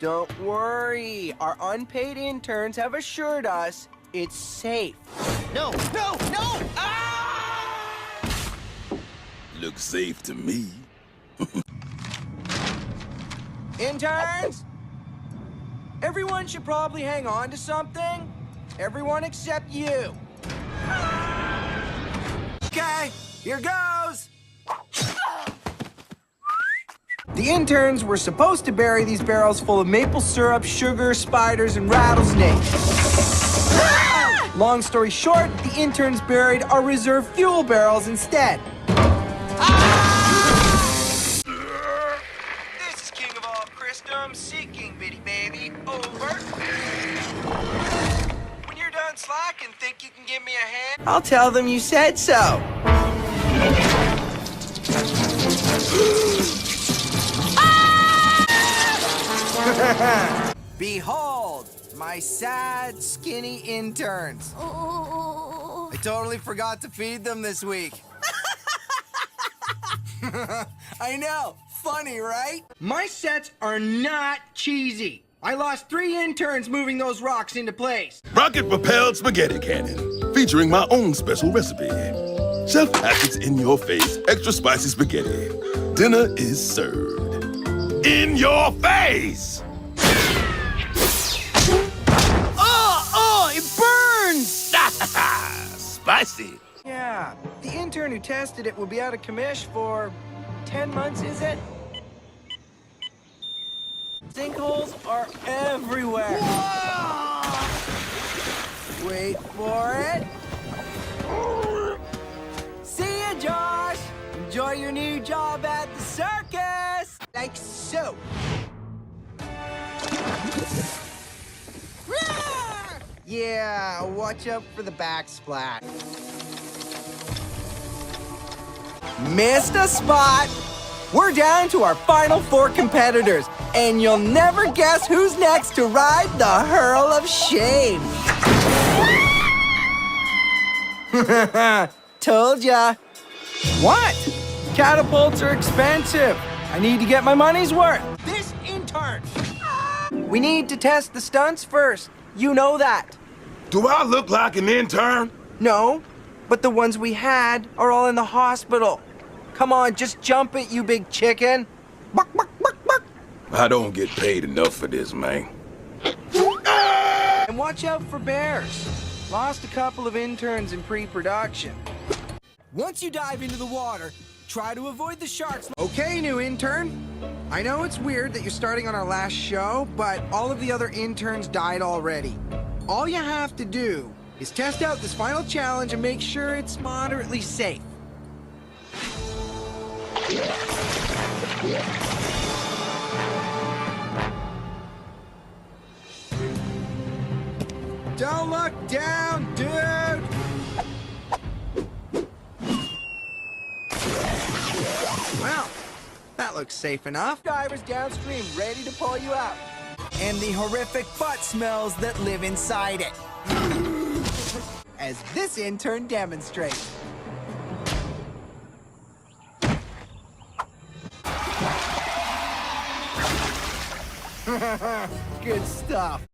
Don't worry. Our unpaid interns have assured us it's safe. No! No! No! Ah! Looks safe to me. Interns? Everyone should probably hang on to something. Everyone except you. Okay, here goes. The interns were supposed to bury these barrels full of maple syrup, sugar, spiders, and rattlesnakes. Long story short, the interns buried our reserve fuel barrels instead. This is King of all Christendom, seeking Biddy Baby. Over. When you're done slacking, think you can give me a hand? I'll tell them you said so. Behold, my sad, skinny interns. I totally forgot to feed them this week. I know, funny, right? My sets are not cheesy. I lost 3 interns moving those rocks into place. Rocket-propelled spaghetti cannon, featuring my own special recipe. Chef Hackett's in your face, extra spicy spaghetti. Dinner is served. In your face! Oh, it burns! Spicy. Yeah, the intern who tested it will be out of commission for 10 months, is it? Sinkholes are everywhere. Whoa! Wait for it. See ya, Josh. Enjoy your new job at the circus. Like so. Yeah, watch out for the backsplash. Missed a spot. We're down to our final 4 competitors, and you'll never guess who's next to ride the hurl of shame. Told ya. What? Catapults are expensive. I need to get my money's worth. This intern. We need to test the stunts first. You know that. Do I look like an intern? No, but the ones we had are all in the hospital. Come on, just jump it, you big chicken. Buck, buck, buck, buck. I don't get paid enough for this, man. And watch out for bears. Lost a couple of interns in pre-production. Once you dive into the water, try to avoid the sharks. Okay, new intern. I know it's weird that you're starting on our last show, but all of the other interns died already. All you have to do is test out this final challenge and make sure it's moderately safe. Don't look down, dude! Well, that looks safe enough. Divers downstream ready to pull you out. And the horrific butt smells that live inside it. As this intern demonstrates. Good stuff.